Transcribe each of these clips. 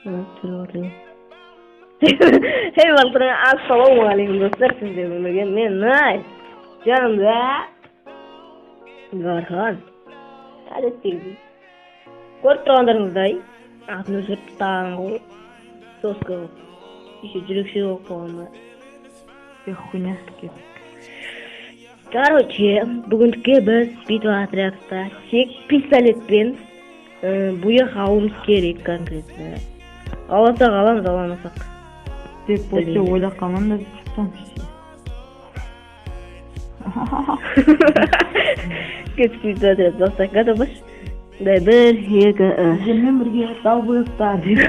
Hey baltırın, assalamu alaikum dostlar, sizlerle men Nay. Canımda Garhan. Adetdeki. Көріп тұрғандарыңыздай, атын өзгертіп таңғы соска еще жүрекше болып қалғанда хуйня. Короче, бүгінге біз битва отрядта тек пистолетпен бұйық алуымыз керек конкретно. Аласақ аламыз, аламасақ. Тек после ойлап қалмам да шықсам. Кетіп битва отряд бастайық, готовбыз? Дай бір, екі, Сенімен бірге тау бұйықта дейді.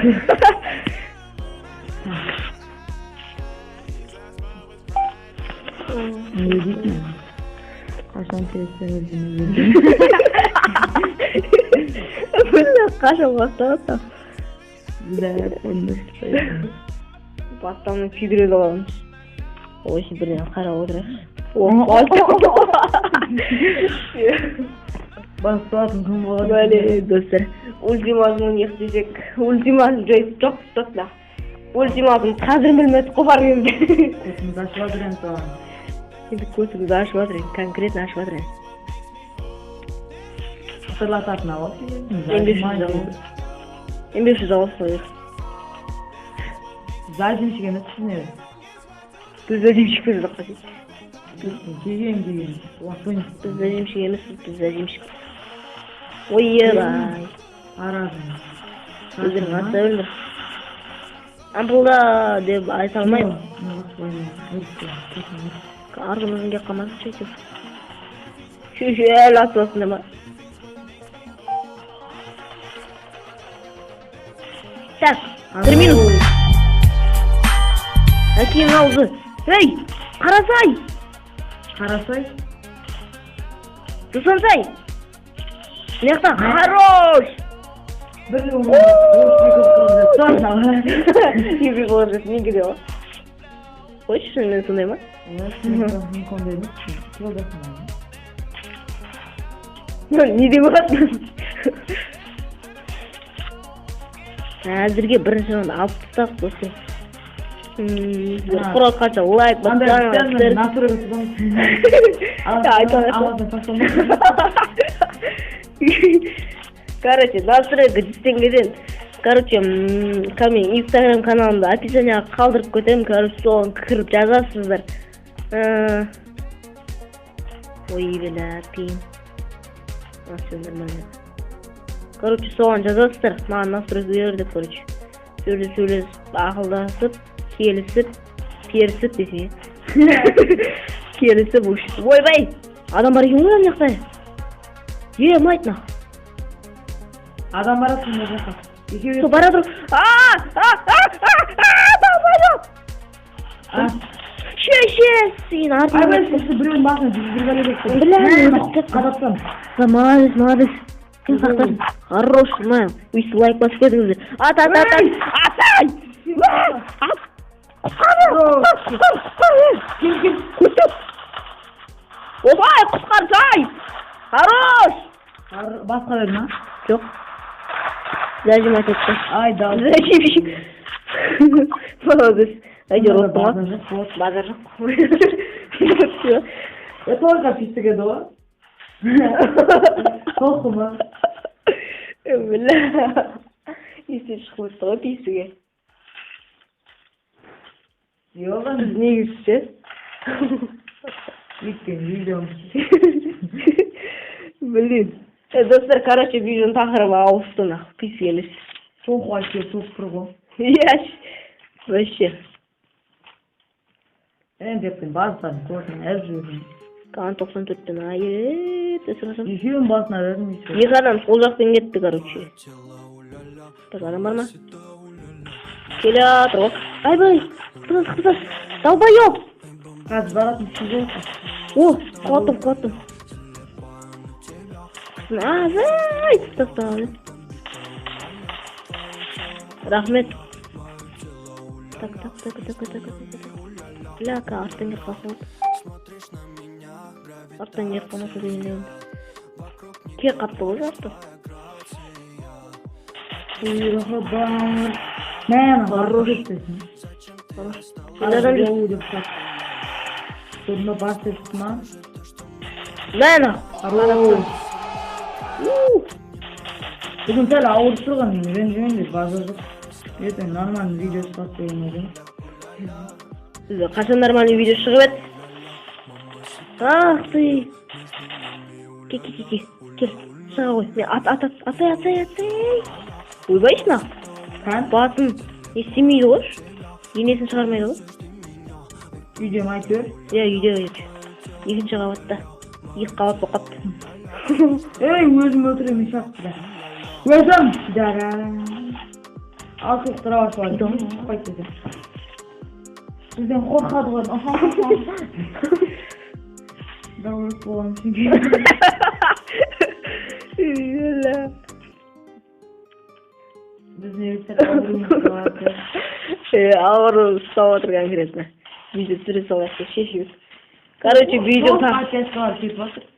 Не дейсің? Қашан келесің өзіңе? Бля, қашан басталады? Да, қойыңыз. Бастауын күйдіреді қаламыз. Ойсы бірден қарап отырайық. Басталатын күн болады. Бәле, достар. Ультиматумын ектесек. Ультиматум жайып жоқ тұтасына. Ультиматум қазір білмеді қопар енді. Көзіміз ашып отырайын соған. Енді көзіміз ашып отырайын, конкретно ашып отырайын. Қысырлататын ау. Ембеші жауыз қойыр. Задимшік емес түсінеді. Біз задимшік біз жаққа дейді. Деген. Біз задимшік емес, біз задимшік. Ойебай. Аразым. Өздерің атса өлдір. Ампылда деп айта алмаймын. Арғымыздың кеп қалмасын шөйтіп. Шөшел атпасында ма? Так, 1 минут. Әкең аузы. Эй, қарасай! Қарасай? Дұсансай! Мияқтан, хорош! Бір өңір. Ебе қылып мен кеде ма? Қойшы шын мен сондай ма? Мен қондай Не деп оғатын? Әзірге бірінші раунд алып тұстақ достар. Құрат қанша лайк басқаның Короче, настройка дистенгеден. Короче, кәмен Instagram каналымда описанияға қалдырып көтемін. Короче, соған кіріп жазасыздар. Ой, бля, пейін. Все нормально. Короче, соған жазасыздар. Маған настройка берер деп, короче. Сөйлесіп, ақылдасып, келісіп, перісіп десе. Келісіп, ұшып. Ойбай! Адам бар екен ғой мынақтай. Майтна. Адам барасың ба жаққа? Со бара тұр. Сен артын. Айбай, сізді біреуін басына жүзгіргелі бекті. Бля, қадапсан. Молодец. Сен сақтасын. Хорош, өйсі лайк басып кетіңіздер. Атай! Опай, құтқарсай! Хорош! Басқа бер ма? Жоқ. Зәжім әтетті. Ай, дау. Зәжім. Молодец. Әйдер оттың ма? Базар жоқ. Только пистіге доға? Толқы ма? Бля. Есе шықлышты ғой пистіге. Yoga Biz ne yüzeceğiz? Bitti, videom. Блин. Достар, короче, видеоны тақырыбы ауыстына. Пис еліс. Соқ вообще, соқ тұрғы. Яш. Вообще. Деппен баздан көрдім, әр жүрдім. Қан 94-тен айы. Тесірасам. Екеуін басына бердім. Екі адам сол жақтан кетті, короче. Так, адам бар ма? Келе атыр ғой. Айбай. Қытас. Долбоёб. Қазір баратын сіз О, қуаттым. Азай, тастады. Рахмет. Так. Бляка, арттан кеп қалсын. Арттан кеп қалмаса дегенде. Ке қапты ғой жарты. Құйрығы бар. Мен Хорош. кетсесің. Adam Сонда бас етті ма? Лана. Хорош. Бүгін сәл ауырып тұрған мен ренжімеңдер базар жоқ. Ертең нормальный видео шығады деген ойдамын. Сізде қашан нормальный видео шығып еді? Ах ты. Кел. Шыға ғой. Мен атай. Ойбайсың ақ. Қан? Басын естемейді ғой. Енесін шығармайды ғой. Видео айтыр. Иә, үйде. Екінші қабатта. 2 қабат болып қапты. Ей, өзім өлтіремін шақты да. Өзім! Дара. Ал соқтыра башылады. Қайтеді. Сізден қорқады ғой. Дауыс болған үшін. Біз невестер ауырымыз болады. Ауыру ұстап отыр конкретно. Видео түсіре салайық, шешіп. Короче, видео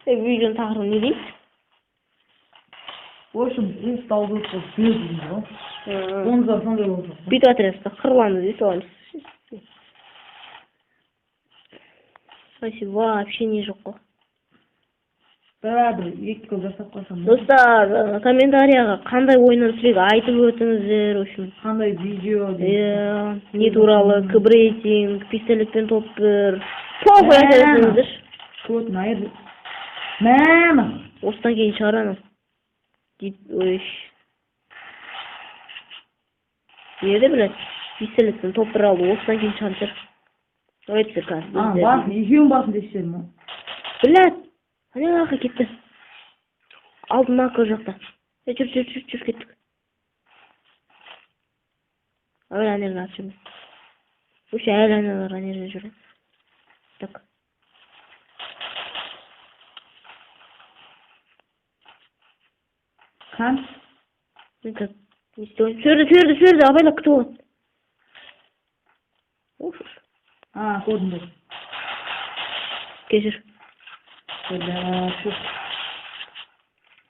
видеоның тақырыбы не дейміз? В общем, ұстауды болып сөзіміз ғой. Оныздар сондай болып жоқ. Бүйтіп атырасыз, қырланды дей саламыз. Вообще не жоқ қой. Бір екі көп жасап қойсам. Достар, комментарияға қандай ойыннан сүрегі айтып өтіңіздер, в общем. Қандай видео Иә, не туралы, кібрейтинг, пистолетпен топ бір. Похуй айтасыңыздар. Вот, наверное. Мама! Осыдан кейін шығар анау. Ой. Неде, блядь, пистолетпен топ бір алды, осыдан кейін шығар. Айтсыр қазір. Басын, екеуін басын десең ма? Блядь! Ана арқа кетті. Алдын арқа жақта. Жүр кеттік. Әуел анерді атып жүрміз. Өші әйел анерлер анерді жүрі. Так. Қан? Мен как не істеуін. Сөрді, абайлап күтіп оғын. Көрдім бұл. Кешір.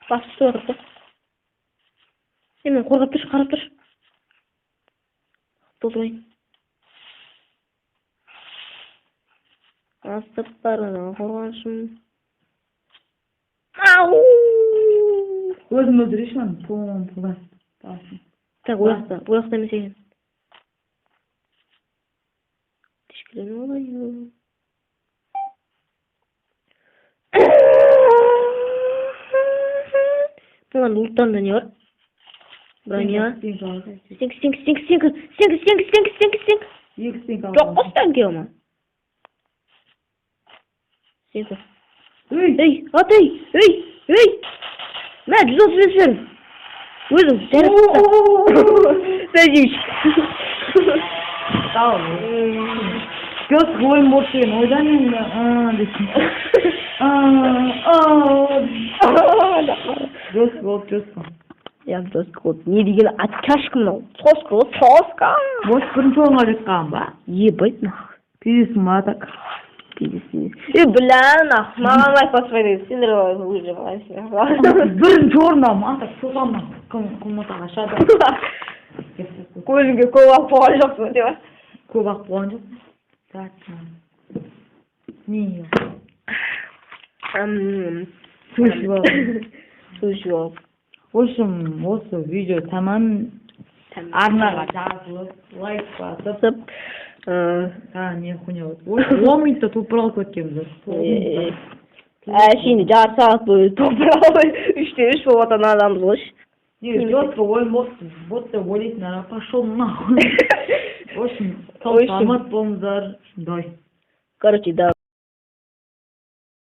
Басып түсіп отырып та. Мен қорғап тұршы, қарап тұршы. Толтырмайын. Астып барына қорғаншым. Ау! Өзім өлтірейші ма? Пұлас. Так, ояқта емес екен. Тешкілені олайын. Бұлардың ұлттарында не бар? Броня. Стенк. Екі стенк алып. Жоқ қос тәнке ома. Стенк. Ей, атай! Ей! Мә, 135 верім. Өзім, жарықта. Сәжейш. Тау. Göz boyun borçluyum. Oydan yanında. Desin. Göz kod. Ya göz kod. Ne деген откашка мынау. Тоска. Бош бірінші орынға жеткен ба? Ебать нах. Пидесің ба так? Пидесің. Бля нах. Маған лайфпаспайды. Сендер уже бірінші орында ма так соғамын. Қылматаға шады. Көзіңге көп ақ болған жоқсың деп. Көп ақ болған жоқ. Не? Слушай. В общем, осы видео тамам арнаға жазылып, лайк басып, не хуйня болды. 10 минутта топыралып кеткенбіз. Әшейінде жарты сағат бойы топыралып 3-3 болып атан адамбыз ғой. Жестко ойын болса ойлайтын ара пошел нахуй. В общем, саламат болыңыздар. Короче, да.